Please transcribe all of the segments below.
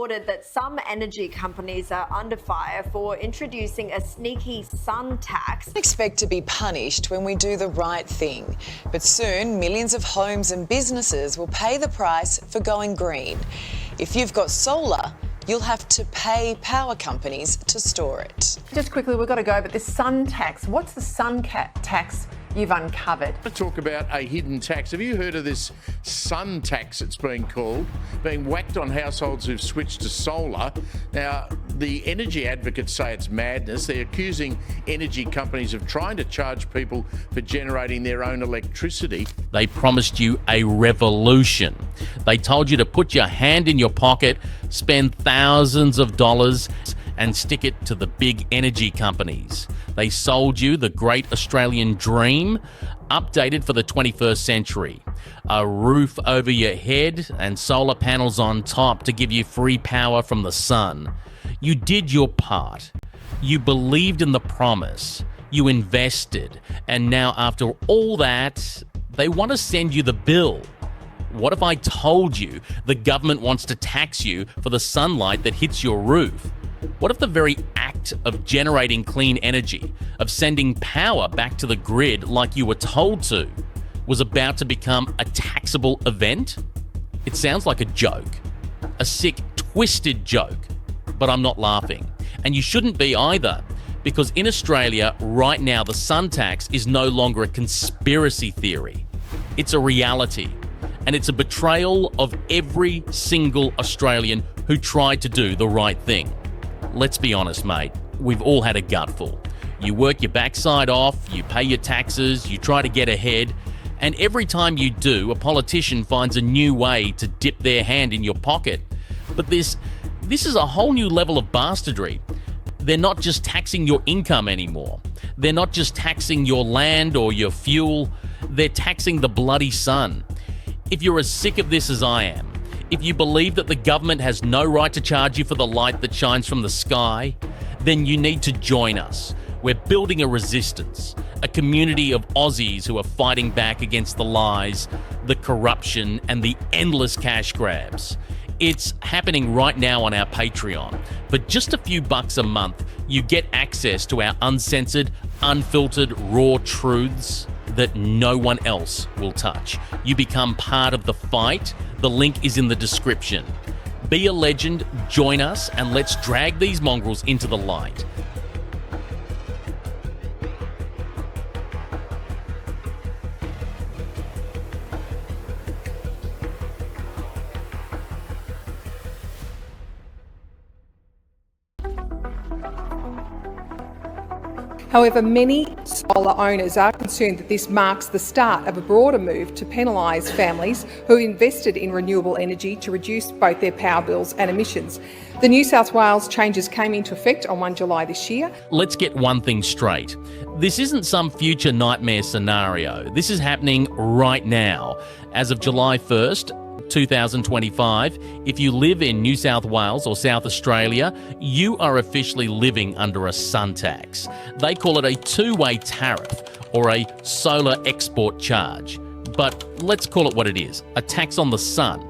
Reported that some energy companies are under fire for introducing a sneaky sun tax. Expect to be punished when we do the right thing. But soon, millions of homes and businesses will pay the price for going green. If you've got solar, you'll have to pay power companies to store it. Just quickly, we've got to go, but this sun tax, what's the sun tax you've uncovered? I talk about a hidden tax. Have you heard of this sun tax, it's been called, being whacked on households who've switched to solar? Now, the energy advocates say it's madness. They're accusing energy companies of trying to charge people for generating their own electricity. They promised you a revolution. They told you to put your hand in your pocket, spend thousands of dollars, and stick it to the big energy companies. They sold you the great Australian dream, updated for the 21st century. A roof over your head and solar panels on top to give you free power from the sun. You did your part. You believed in the promise. You invested. And now after all that, they want to send you the bill. What if I told you the government wants to tax you for the sunlight that hits your roof? What if the very act of generating clean energy, of sending power back to the grid like you were told to, was about to become a taxable event? It sounds like a joke. A sick, twisted joke. But I'm not laughing. And you shouldn't be either, because in Australia right now the sun tax is no longer a conspiracy theory. It's a reality. And it's a betrayal of every single Australian who tried to do the right thing. Let's be honest, mate. We've all had a gutful. You work your backside off, you pay your taxes, you try to get ahead, and every time you do, a politician finds a new way to dip their hand in your pocket. But this is a whole new level of bastardry. They're not just taxing your income anymore. They're not just taxing your land or your fuel. They're taxing the bloody sun. If you're as sick of this as I am, if you believe that the government has no right to charge you for the light that shines from the sky, then you need to join us. We're building a resistance, a community of Aussies who are fighting back against the lies, the corruption, and the endless cash grabs. It's happening right now on our Patreon. For just a few bucks a month, you get access to our uncensored, unfiltered, raw truths that no one else will touch. You become part of the fight. The link is in the description. Be a legend, join us, and let's drag these mongrels into the light. However, many solar owners are concerned that this marks the start of a broader move to penalise families who invested in renewable energy to reduce both their power bills and emissions. The New South Wales changes came into effect on 1 July this year. Let's get one thing straight. This isn't some future nightmare scenario. This is happening right now. As of July 1st, 2025, if you live in New South Wales or South Australia, you are officially living under a sun tax. They call it a two-way tariff or a solar export charge. But let's call it what it is, a tax on the sun.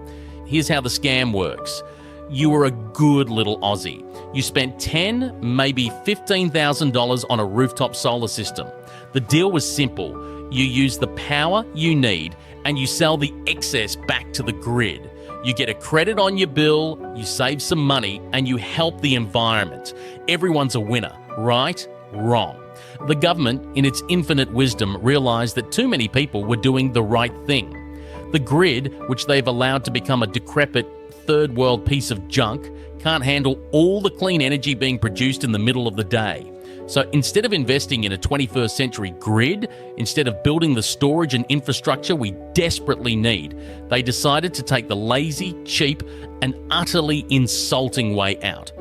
Here's how the scam works. You were a good little Aussie. You spent $10,000, maybe $15,000 on a rooftop solar system. The deal was simple. You use the power you need and you sell the excess back to the grid. You get a credit on your bill, you save some money, and you help the environment. Everyone's a winner, right? Wrong. The government, in its infinite wisdom, realised that too many people were doing the right thing. The grid, which they've allowed to become a decrepit third world piece of junk, can't handle all the clean energy being produced in the middle of the day. So instead of investing in a 21st century grid, instead of building the storage and infrastructure we desperately need, they decided to take the lazy, cheap, and utterly insulting way out.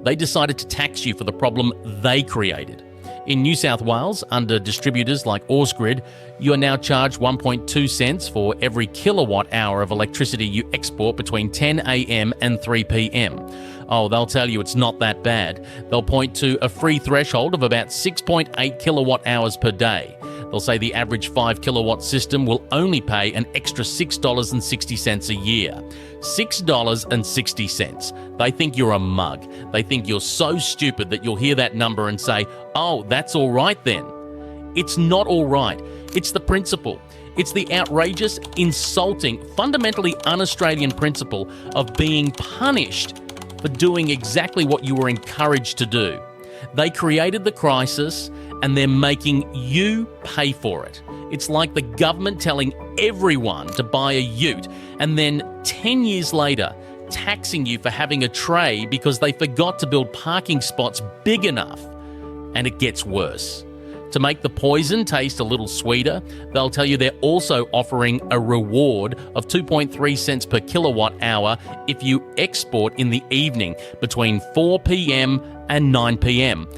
They decided to tax you for the problem they created. In New South Wales, under distributors like Ausgrid, you are now charged 1.2 cents for every kilowatt hour of electricity you export between 10 a.m. and 3 p.m. Oh, they'll tell you it's not that bad. They'll point to a free threshold of about 6.8 kilowatt hours per day. They'll say the average 5 kilowatt system will only pay an extra $6.60 a year. $6.60. They think you're a mug. They think you're so stupid that you'll hear that number and say, oh, that's all right then. It's not all right. It's the principle. It's the outrageous, insulting, fundamentally un-Australian principle of being punished for doing exactly what you were encouraged to do. They created the crisis and they're making you pay for it. It's like the government telling everyone to buy a ute and then 10 years later taxing you for having a tray because they forgot to build parking spots big enough. And it gets worse. To make the poison taste a little sweeter, they'll tell you they're also offering a reward of 2.3 cents per kilowatt hour if you export in the evening between 4 p.m. and 9 p.m.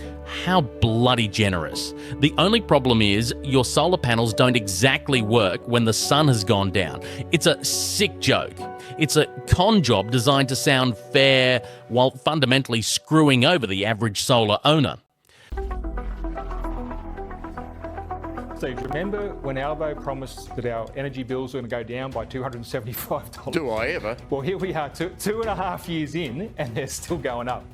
How bloody generous. The only problem is your solar panels don't exactly work when the sun has gone down. It's a sick joke. It's a con job designed to sound fair while fundamentally screwing over the average solar owner. So do you remember when Albo promised that our energy bills were going to go down by $275? Do I ever? Well, here we are, two and a half years in, and they're still going up.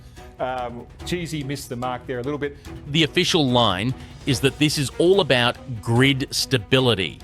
Cheesy missed the mark there a little bit. The official line is that this is all about grid stability.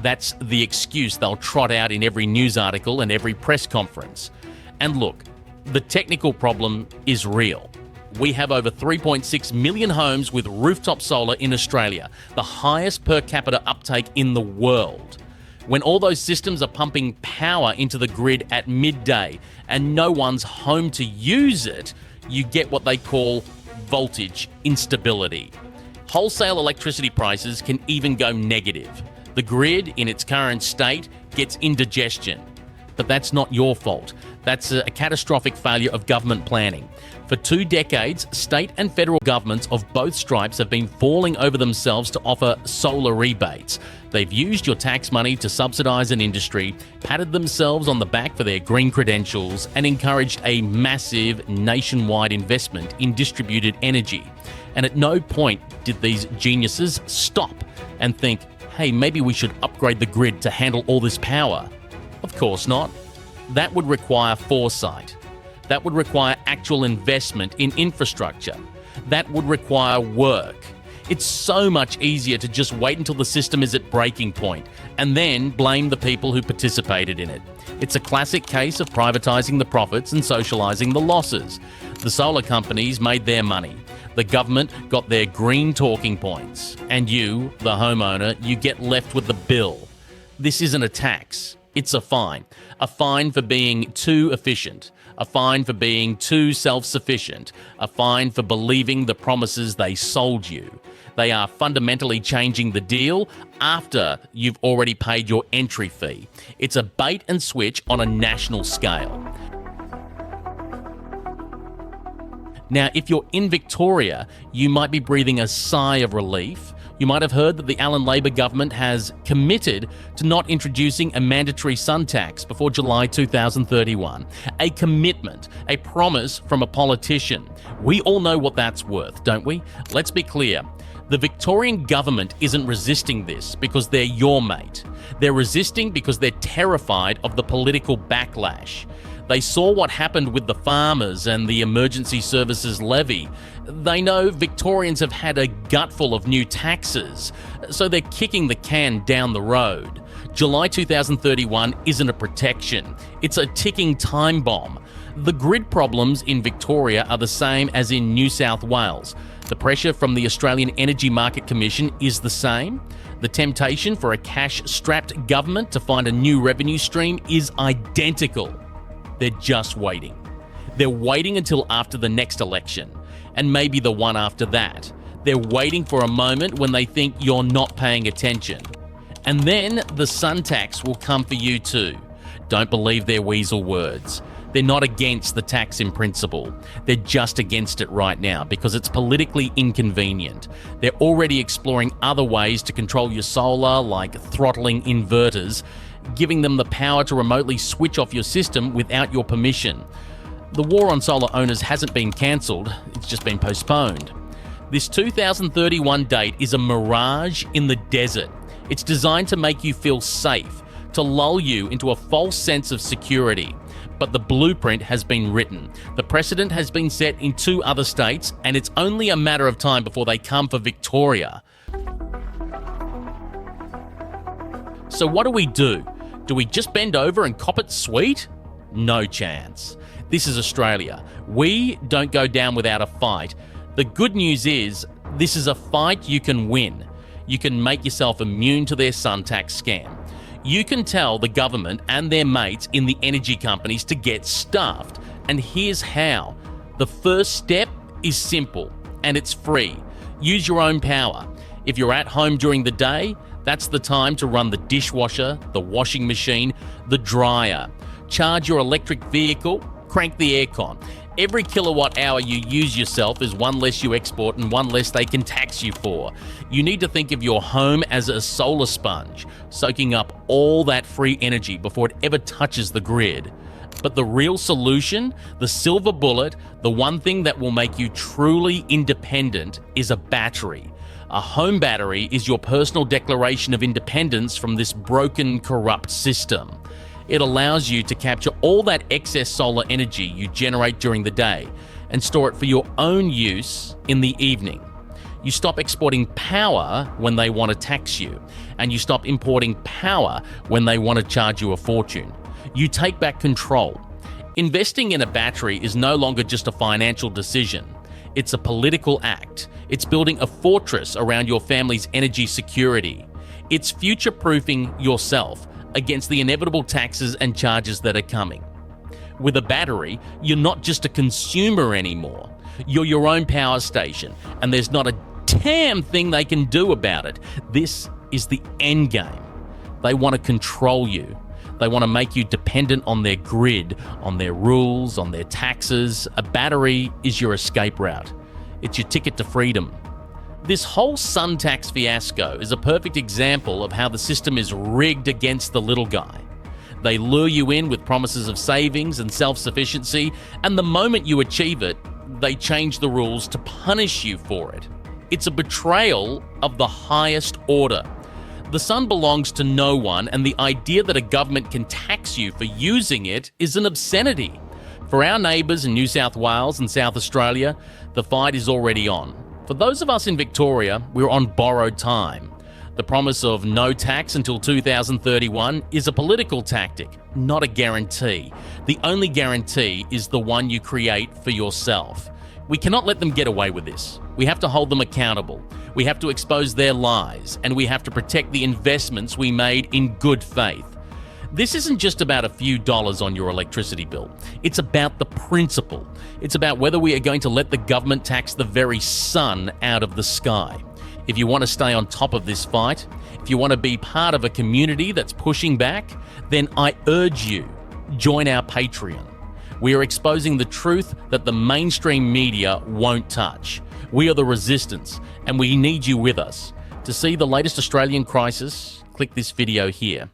That's the excuse they'll trot out in every news article and every press conference. And look, the technical problem is real. We have over 3.6 million homes with rooftop solar in Australia, the highest per capita uptake in the world. When all those systems are pumping power into the grid at midday and no one's home to use it, you get what they call voltage instability. Wholesale electricity prices can even go negative. The grid, in its current state, gets indigestion. But that's not your fault. That's a catastrophic failure of government planning. For 2 decades, state and federal governments of both stripes have been falling over themselves to offer solar rebates. They've used your tax money to subsidise an industry, patted themselves on the back for their green credentials, and encouraged a massive nationwide investment in distributed energy. And at no point did these geniuses stop and think, hey, maybe we should upgrade the grid to handle all this power. Of course not. That would require foresight. That would require actual investment in infrastructure. That would require work. It's so much easier to just wait until the system is at breaking point and then blame the people who participated in it. It's a classic case of privatising the profits and socialising the losses. The solar companies made their money. The government got their green talking points. And you, the homeowner, you get left with the bill. This isn't a tax. It's a fine. A fine for being too efficient. A fine for being too self-sufficient. A fine for believing the promises they sold you. They are fundamentally changing the deal after you've already paid your entry fee. It's a bait and switch on a national scale. Now, if you're in Victoria, you might be breathing a sigh of relief. You might have heard that the Allen Labor government has committed to not introducing a mandatory sun tax before July 2031. A commitment, a promise from a politician. We all know what that's worth, don't we? Let's be clear. The Victorian government isn't resisting this because they're your mate. They're resisting because they're terrified of the political backlash. They saw what happened with the farmers and the emergency services levy. They know Victorians have had a gutful of new taxes, so they're kicking the can down the road. July 2031 isn't a protection. It's a ticking time bomb. The grid problems in Victoria are the same as in New South Wales. The pressure from the Australian Energy Market Commission is the same. The temptation for a cash-strapped government to find a new revenue stream is identical. They're just waiting. They're waiting until after the next election, and maybe the one after that. They're waiting for a moment when they think you're not paying attention. And then the sun tax will come for you too. Don't believe their weasel words. They're not against the tax in principle. They're just against it right now because it's politically inconvenient. They're already exploring other ways to control your solar, like throttling inverters, giving them the power to remotely switch off your system without your permission. The war on solar owners hasn't been cancelled, it's just been postponed. This 2031 date is a mirage in the desert. It's designed to make you feel safe, to lull you into a false sense of security. But the blueprint has been written. The precedent has been set in 2 other states, and it's only a matter of time before they come for Victoria. So what do? Do we just bend over and cop it sweet? No chance. This is Australia. We don't go down without a fight. The good news is, this is a fight you can win. You can make yourself immune to their sun tax scam. You can tell the government and their mates in the energy companies to get stuffed. And here's how. The first step is simple, and it's free. Use your own power. If you're at home during the day, that's the time to run the dishwasher, the washing machine, the dryer. Charge your electric vehicle, crank the aircon. Every kilowatt hour you use yourself is one less you export and one less they can tax you for. You need to think of your home as a solar sponge, soaking up all that free energy before it ever touches the grid. But the real solution, the silver bullet, the one thing that will make you truly independent is a battery. A home battery is your personal declaration of independence from this broken, corrupt system. It allows you to capture all that excess solar energy you generate during the day and store it for your own use in the evening. You stop exporting power when they want to tax you, and you stop importing power when they want to charge you a fortune. You take back control. Investing in a battery is no longer just a financial decision. It's a political act. It's building a fortress around your family's energy security. It's future-proofing yourself against the inevitable taxes and charges that are coming. With a battery, you're not just a consumer anymore. You're your own power station, and there's not a damn thing they can do about it. This is the end game. They want to control you. They want to make you dependent on their grid, on their rules, on their taxes. A battery is your escape route. It's your ticket to freedom. This whole sun tax fiasco is a perfect example of how the system is rigged against the little guy. They lure you in with promises of savings and self-sufficiency, and the moment you achieve it, they change the rules to punish you for it. It's a betrayal of the highest order. The sun belongs to no one, and the idea that a government can tax you for using it is an obscenity. For our neighbours in New South Wales and South Australia, the fight is already on. For those of us in Victoria, we're on borrowed time. The promise of no tax until 2031 is a political tactic, not a guarantee. The only guarantee is the one you create for yourself. We cannot let them get away with this. We have to hold them accountable. We have to expose their lies, and we have to protect the investments we made in good faith. This isn't just about a few dollars on your electricity bill. It's about the principle. It's about whether we are going to let the government tax the very sun out of the sky. If you want to stay on top of this fight, if you want to be part of a community that's pushing back, then I urge you, join our Patreon. We are exposing the truth that the mainstream media won't touch. We are the resistance, and we need you with us. To see the latest Australian crisis, click this video here.